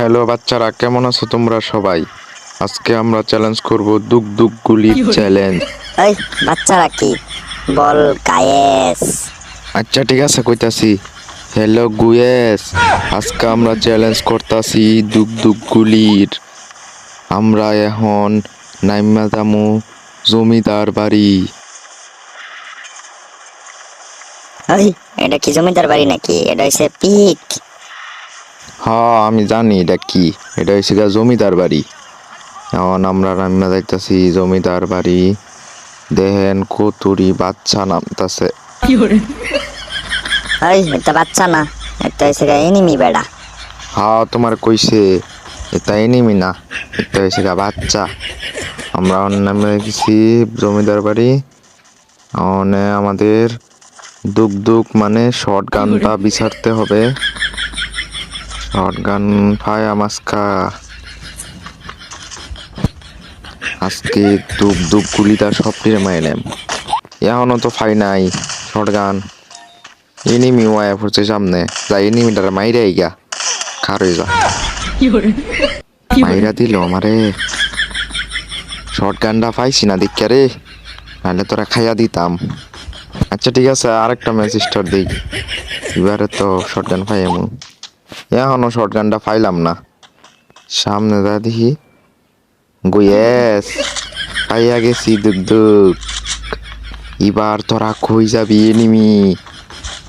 Hello বাচ্চারা, কেমন আছো তোমরা সবাই? আজকে আমরা চ্যালেঞ্জ করব দুগ দুগ গুলির চ্যালেঞ্জ। ওই বাচ্চারা কি বল গায়েস। আচ্ছা ঠিক আছে, কইতাছি। হ্যালো গুয়েস, আজকে আমরা চ্যালেঞ্জ করতাছি দুগ দুগ গুলির। আমরা এখন নাইমা যামু জমিদার বাড়ি। ওই এটা কি জমিদার বাড়ি নাকি? এটা হইছে পিক। হ্যাঁ আমি জানি এটা কি, এটা হচ্ছে গা জমিদার বাড়ি। এখন আমরা নাইমা যাইতাছি জমিদার বাড়ি। দেখেন কতুরি বাচ্চা নামতাছে। ওই এটা বাচ্চা না, এটা হইছে এনিমি বেড়া। হ্যাঁ তোমার কইছে এটা এনিমি না, এটা হচ্ছে গা বাচ্চা। আমরা নামে গেছি জমিদার বাড়ি। আমাদের দুক দুক মানে শর্ট গানটা বিচারতে হবে। শর্ট গান ফাই আমাস্কা আজকে দুক দুক গুলিটা সব টিরে মাই নেম। এখনো তো ফাই নাই শর্ট গান। এনিমি ওয়া পড়ছে সামনে, যাই এনিমিটার মাইরে আইগা খারে যা মাইরা দিল আমারে। শর্ট গানটা পাইছি না দেখ রে, নাহলে তোরা খাইয়া দিতাম। আচ্ছা ঠিক আছে, আরেকটা ম্যাচ স্টার্ট দিই। এবারে তো শর্ট গান পাই এমন, এখনো শর্ট গানটা পাইলাম না। সামনে যা দেখি গুয়েস পাইয়া গেছি দুক দুক। এবার তোরা কই যাবি এনিমি,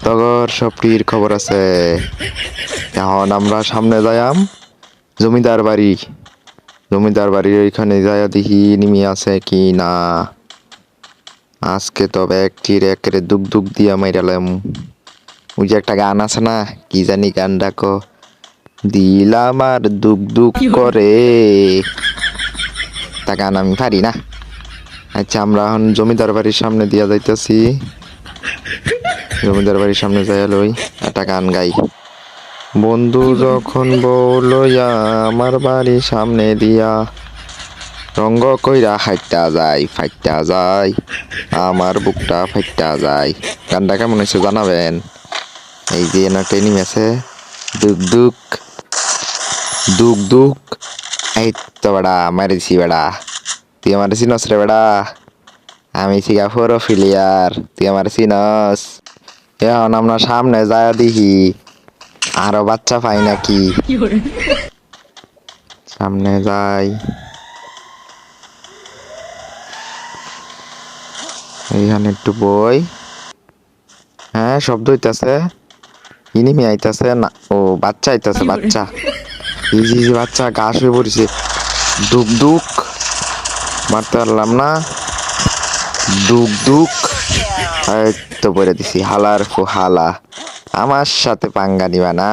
তগর সবটির খবর আছে। এখন আমরা সামনে যাইয়াম জমিদার বাড়ি। জমিদার বাড়ির ওইখানে যাইয়া দেখি এনিমি আছে কি না। আজকে তবে একটির একের দুক দুক দিয়া মাইরালাম। ওই যে একটা গান আছে না, কি জানি গান ডাকো, দিলাম আর দুক দুক করে, তা গান আমি পারি না। আচ্ছা আমরা এখন জমিদার বাড়ির সামনে দিয়া যাইতেছি। জমিদার বাড়ির সামনে যাইয়া লই একটা গান গাই। বন্ধু যখন বলইয়া আমার বাড়ির সামনে দিয়া, রঙ্গ কইরা হাইটা যায় ফাইটা যায়, আমার বুকটা ফাইটা যায়। গানটা কেমন হয়েছে জানাবেন। এই যে একটা এনিমি আছে, দুক দুক দুক দুক। এই তো বেড়া মারিছি বেড়া, তুই আমার চিনস রে বেড়া। আমি ছিগা ফিলিয়ার, তুই আমার চিনস। এখন আমরা সামনে যায় দেখি আরো বাচ্চা পাই নাকি। সামনে যাই, এইখানে একটু বই। হ্যাঁ শব্দ হইতাছে, ইনিমি আইতাছে না, ও বাচ্চা আইতাছে বাচ্চা। ইজি ইজি বাচ্চা ঘাস হয়ে পড়েছে। দুক দুক মারতে পারলাম না। দুক দুক এই তো বলে দিছি, হালার ফু হালা, আমার সাথে পাঙ্গা নিবা না,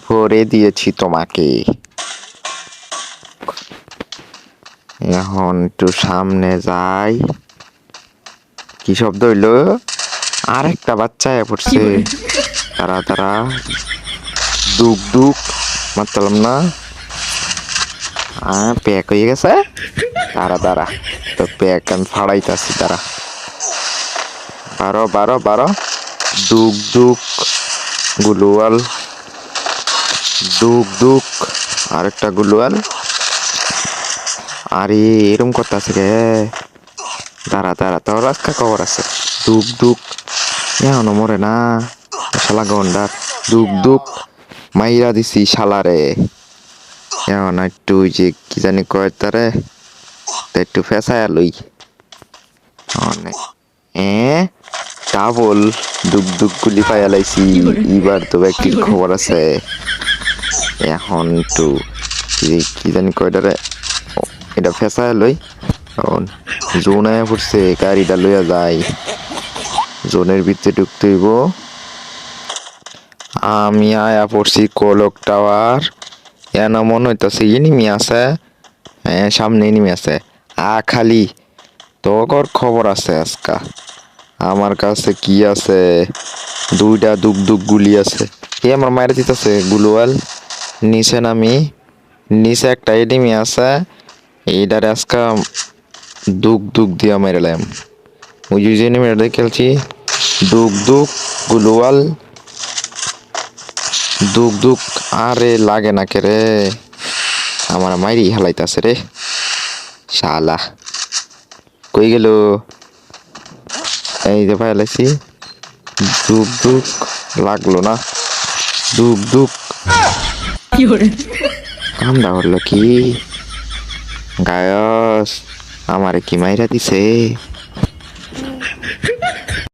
ভরে দিয়েছি তোমাকে। এখন একটু সামনে যাই। কি শব্দ হইলো? আরেকটা বাচ্চা পড়ছে। তারা তারা দুক দুক মারতাম না, প্যাক হয়ে গেছে। তারা তারা তো প্যাক আমি ফাড়াইতাছি। তারা বারো বারো বারো, দুক দুক গুলুয়াল, দুক দুক আরেকটা গুলুয়াল। আরে এরম করতে আছে রে। দাঁড়া দাঁড়া, তোর আজকে খবর আছে। দুক দুক এখনো মরে না শালা গন্ডার। দুক দুক মাইরা দিছি শালারে। এখন একটু ওই যে কি জানি কয় তারে, একটু ফেসায়া লই। ডাবল দুক দুক গুলি পাইয়া লাইছি। এবার তো ব্যক্তির খবর আছে। এখন একটু কি জানি কয়টারে, এটা ফেসায়া লই। জোন আয়া পড়ছে, গাড়িটা লইয়া যায়। জোনের ভিতরে ঢুকতে হইব। আমি আয়া পড়ছি কোলক টাওয়ার। এনা মনে হইতাছে এনিমি আছে। হ্যাঁ সামনে এনিমি আছে। খালি তোর খবর আছে আজকা। আমার কাছে কি আছে, দুইটা দুক দুক গুলি আছে। আমার মায়ের দিতেছে গুলওয়াল। নিচে নামি, নিচে একটা এনিমি আছে। এইটারে আজকা দুক দুক দিয়া মেরেলাম। ওই যে এনিমিটা খেলছি, দুক দুক গুলওয়াল। দুক দুক আরে লাগে না কে রে আমার মাইরি হালাইতাছে রে শালা কই গেল এই যে পাইলাইছি দুক দুক লাগলো না দুক দুক কামড়া হলো কি গায়স আমারে কি মাইরা দিছে